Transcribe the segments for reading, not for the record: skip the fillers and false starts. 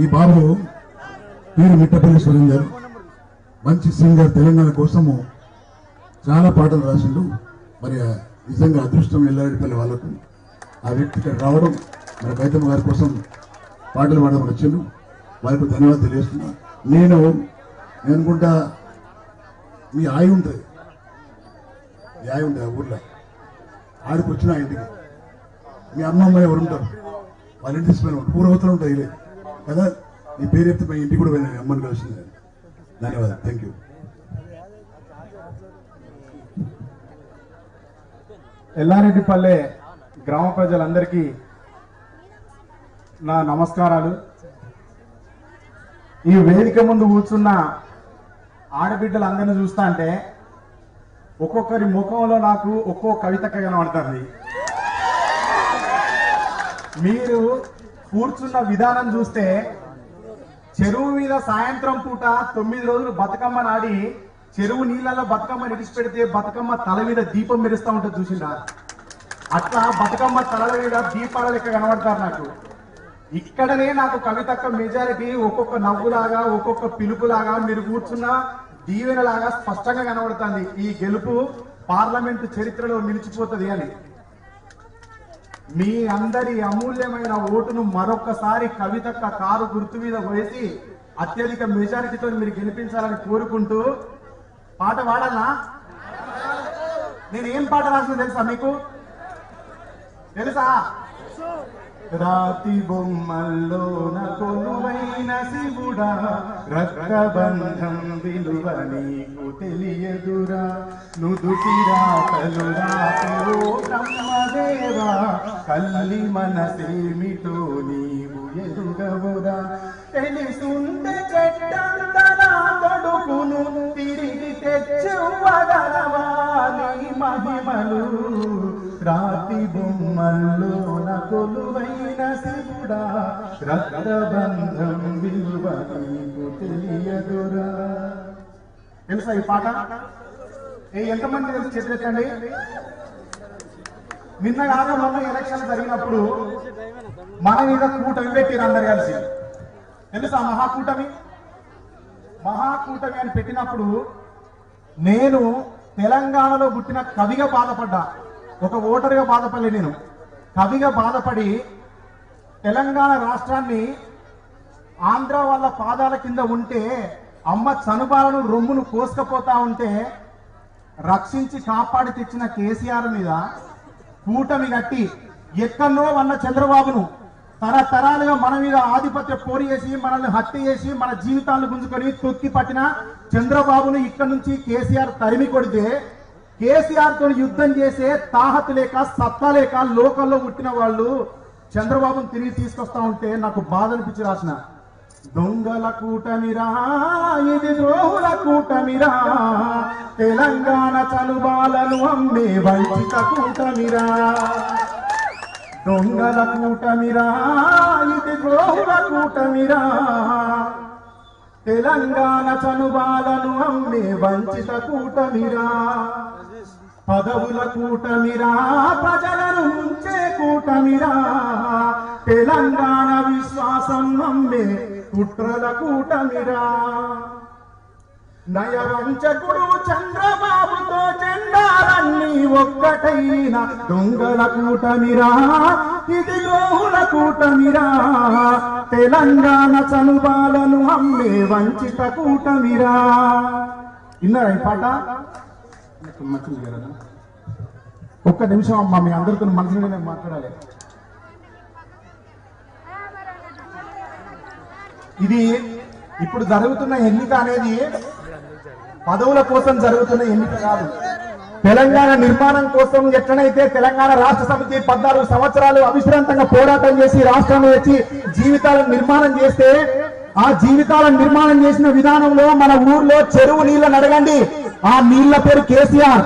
ఈ బాబు పేరు మిట్టపల్లి సురేందర్, మంచి సింగర్, తెలంగాణ కోసము చాలా పాటలు రాసిండు. మరి నిజంగా అదృష్టం ఎల్లారెడ్డిపల్లి వాళ్ళకు ఆ వ్యక్తి ఇక్కడ రావడం, మరి గౌతమ్ గారి కోసం పాటలు పాడడం వచ్చాను. వారికి ధన్యవాదాలు తెలియజేస్తున్నా. నేను అనుకుంటా మీ ఆయి ఉంటుంది, ఆ ఊర్లో ఆడికి వచ్చిన ఇంటికి మీ అమ్మమ్మ ఎవరు ఉంటారు, వాళ్ళ ఇంటి తీసుకుని పూర్వతలు ఉంటుంది కదా. నీ పేరు చెప్తే మా ఇంటికి కూడా వెళ్ళాను, అమ్మని కలిసింది. ధన్యవాదాలు, థ్యాంక్ యూ. ఎల్లారెడ్డిపల్లె గ్రామ ప్రజలందరికీ నా నమస్కారాలు. ఈ వేదిక ముందు కూర్చున్న ఆడబిడ్డలందరినీ చూస్తా అంటే ఒక్కొక్కరి ముఖంలో నాకు ఒక్కో కవిత కనబడుతుంది. మీరు కూర్చున్న విధానం చూస్తే చెరువు మీద సాయంత్రం పూట 9 రోజులు బతుకమ్మ నాడి చెరువు నీళ్ళలో బతుకమ్మ నిడిచిపెడితే బతుకమ్మ తల మీద దీపం మెరుస్తూ ఉంటుంది చూసిందా? అట్లా బతుకమ్మ తలల మీద దీపాల లెక్క కనబడతారు నాకు. ఇక్కడనే నాకు కవితక్క మెజారిటీ ఒక్కొక్క నవ్వులాగా, ఒక్కొక్క పిలుపులాగా, మీరు కూర్చున్న దీవెనలాగా స్పష్టంగా కనబడుతుంది. ఈ గెలుపు పార్లమెంటు చరిత్రలో నిలిచిపోతుంది అని. మీ అందరి అమూల్యమైన ఓటును మరొక్కసారి కవితక్క కారు గుర్తు మీద వేసి అత్యధిక మెజారిటీతో మీరు గెలిపించాలని కోరుకుంటూ పాట పాడాలా? నేను ఏం పాట రాసిన తెలుసా మీకు? తెలుసా? రాతి బొమ్మల్లోన కొలువైన శివుడా, రక్తబంధం విలువ నీకు తెలియదురా, నుదుటి రాతలు రాతిలో బ్రహ్మదేవా, కల్లి మనసేమిటో నీవు ఎదుగవురా, తెలిసుంటే చెడ్డందనా కొడుకును తిరిగి తెచ్చువగలవా నీ మహిమలు, రాతి బొమ్మల్లోన కొలువైన శివుడా, రక్తబంధం విలువ నీకు తెలియదురా. తెలుసా ఈ పాట? ఎంతమంది తెలిసి చేతులెత్తండి. నిన్న కాక మొన్న ఎలక్షన్ జరిగినప్పుడు మన మీద కూటమి పెట్టిరు అందరు కలిసి. తెలుసా మహాకూటమి? మహాకూటమి అని పెట్టినప్పుడు నేను తెలంగాణలో పుట్టిన కవిగా బాధపడ్డా. ఒక ఓటరుగా బాధపడలే, నేను కవిగా బాధపడి తెలంగాణ రాష్ట్రాన్ని ఆంధ్ర వాళ్ళ పాదాల కింద ఉంటే అమ్మ చనుబాలను రొమ్మును కోసుకపోతా ఉంటే రక్షించి కాపాడి తెచ్చిన కేసీఆర్ మీద కూటమి కట్టి ఎక్కడో ఉన్న చంద్రబాబును తరతరాలుగా మన మీద ఆధిపత్య పోరు చేసి మనల్ని హత్య చేసి మన జీవితాలను గుంజుకొని తొక్కి పట్టిన చంద్రబాబును ఇక్కడ నుంచి కేసీఆర్ తరిమి కొడితే కేసీఆర్ తో యుద్ధం చేసే తాహతు లేక సత్తా లేక లోకల్లో పుట్టిన వాళ్ళు చంద్రబాబును తిరిగి తీసుకొస్తా ఉంటే నాకు బాధ అనిపించి రాసిన. దొంగల కూటమిరా ఇది, ద్రోహుల కూటమిరా, తెలంగాణ చనుబాలను అమ్మే వంచిత కూటమిరా, దొంగల కూటమిరా ఇది, ద్రోహుల కూటమిరా, తెలంగాణ చనుబాలను అమ్మే వంచిత కూటమిరా, పదవుల కూటమిరా, ప్రజలను ముంచే కూటమిరా, తెలంగాణ విశ్వాసం అమ్మే కుట్రల కూటమిరా, నయవంచకుడు చంద్రబాబుతో జెండాలన్నీ ఒక్కటైన దొంగల కూటమిరా ఇది, ద్రోహుల కూటమిరా, తెలంగాణ చనుబాలను అమ్మే వంచిత కూటమిరా. విన్నారా ఈ పాట? ఒక్క నిమిషం అమ్మా, మీ అందరితో మనసులో నేను మాట్లాడాలి. ఇది ఇప్పుడు జరుగుతున్న ఎన్నిక అనేది పదవుల కోసం జరుగుతున్న ఎన్నిక కాదు. తెలంగాణ నిర్మాణం కోసం ఎట్లనైతే తెలంగాణ రాష్ట్ర సమితి 14 సంవత్సరాలు అవిశ్రాంతంగా పోరాటం చేసి రాష్ట్రాన్ని వచ్చి జీవితాలను నిర్మాణం చేస్తే, ఆ జీవితాలను నిర్మాణం చేసిన విధానంలో మన ఊర్లో చెరువు నీళ్ళని అడగండి, ఆ నీళ్ల పేరు కేసీఆర్.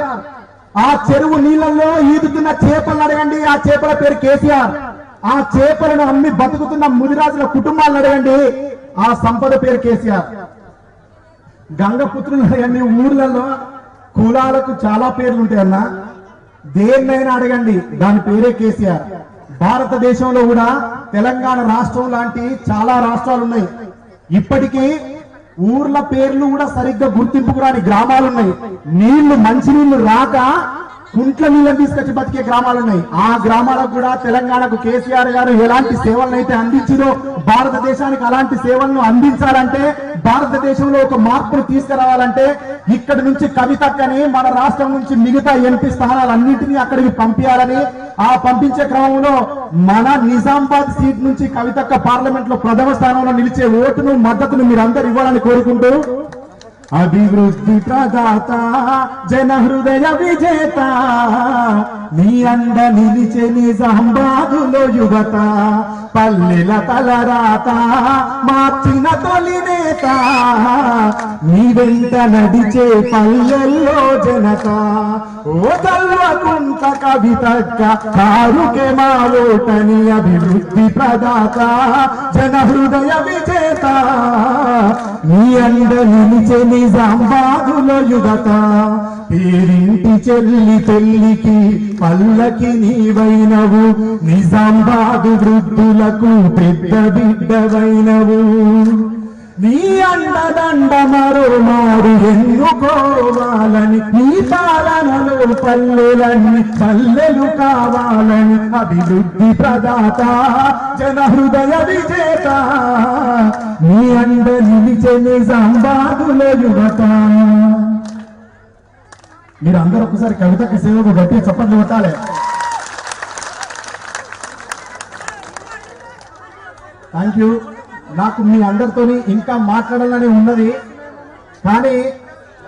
ఆ చెరువు నీళ్లలో ఈదుతున్న చేపలను అడగండి, ఆ చేపల పేరు కేసీఆర్. ఆ చేపలను అమ్మి బతుకుతున్న ముదిరాజుల కుటుంబాలను అడగండి, ఆ సంపద పేరు కేసీఆర్. గంగపుత్రులు అడగండి, ఊర్లలో కులాలకు చాలా పేర్లు ఉంటాయన్నా, దేన్నైనా అడగండి దాని పేరే కేసీఆర్. భారతదేశంలో కూడా తెలంగాణ రాష్ట్రం లాంటి చాలా రాష్ట్రాలు ఉన్నాయి. ఇప్పటికీ ఊర్ల పేర్లు కూడా సరిగ్గా గుర్తింపుకు రాని గ్రామాలు ఉన్నాయి. మంచినీళ్లు రాక కుంట్ల నీళ్ళని తీసుకొచ్చి బతికే గ్రామాలు ఉన్నాయి. ఆ గ్రామాలకు కూడా తెలంగాణకు కేసీఆర్ గారు ఎలాంటి సేవలను అయితే అందించిందో భారతదేశానికి అలాంటి సేవలను అందించాలంటే, భారతదేశంలో ఒక మార్పును తీసుకురావాలంటే ఇక్కడి నుంచి కవితక్కని మన రాష్ట్రం నుంచి మిగతా ఎంపీ స్థానాలన్నింటినీ అక్కడికి పంపించాలని, ఆ పంపించే క్రమంలో మన నిజామాబాద్ సీట్ నుంచి కవితక్క పార్లమెంట్ లో ప్రథమ స్థానంలో నిలిచే ఓటును మద్దతును మీరందరూ ఇవ్వాలని కోరుకుంటూ, అభివృద్ధి ప్రదాత జన హృదయ విజేత నీ అండ నిలిచే నిజామాబాదులో యువత, పల్లెల తలరాత మార్చిన తొలి నేత, నీ వెంట నడిచే పల్లెల్లో జనత, ఓ తల్వకుంట కవితక్క కారుకే మా ఓటని, అభివృద్ధి ప్రదాత జన హృదయ విజేత నీ అండ నిలిచే నిజామాబాదులో యువత, పేరింటి చెల్లి పెళ్లికి పల్లకి నీవైనవు, నిజామాబాదు వృద్ధులకు పెద్ద బిడ్డవైనవు, నీ అండదండ మరో మారు ఎన్నుకోవాలని, నీ పాలనలో పల్లెలన్నీ పల్లెలు కావాలని, అభివృద్ధి ప్రదాత జన హృదయ విజేత నీ అండ నిలిచే నిజామాబాదులో యువత. మీరు అందరూ ఒకసారి కవితకి సేవకు గట్టి చప్పట్లు కొట్టాలి. Thank you. నాకు మీ అందరితోని ఇంకా మాట్లాడాలని ఉన్నది, కానీ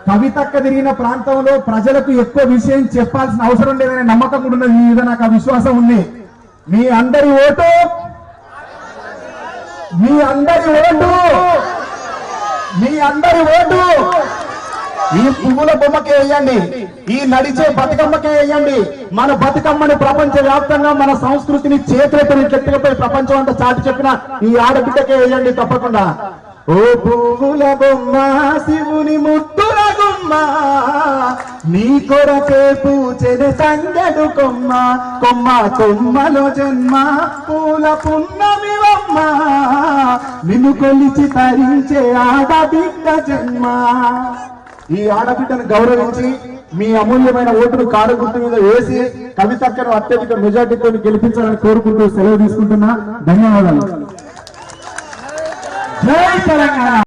కవితక్క తిరిగిన ప్రాంతంలో ప్రజలకు ఎక్కువ విషయం చెప్పాల్సిన అవసరం లేదనే నమ్మకం కూడా ఉన్నది. మీ మీద నాకు ఆ విశ్వాసం ఉంది. మీ అందరి ఓటు ఈ పువ్వుల బొమ్మకే వేయండి, ఈ నడిచే బతుకమ్మకే వేయండి. మన బతుకమ్మని ప్రపంచ వ్యాప్తంగా మన సంస్కృతిని చేతులతో గట్టిగా ప్రపంచం అంతా చాటి చెప్పిన ఈ ఆడబిడ్డకే వేయండి తప్పకుండా. ఓ పువ్వుల బొమ్మ శివుని ముద్దుల గుమ్మ, నీ కొరకే పూచెని తంగెడు కొమ్మ, కొమ్మ కొమ్మలో జన్మ పూల పున్నమి బొమ్మ, నిన్ను కొలిచి తరించే ఆడబిడ్డ జన్మ. ఈ ఆడబిడ్డను గౌరవించి మీ అమూల్యమైన ఓటును కారు గుర్తు మీద వేసి కవితక్కను అత్యధిక మెజార్టీతో గెలిపించాలని కోరుకుంటూ సెలవు తీసుకుంటున్నా. ధన్యవాదాలు. జై తెలంగాణ.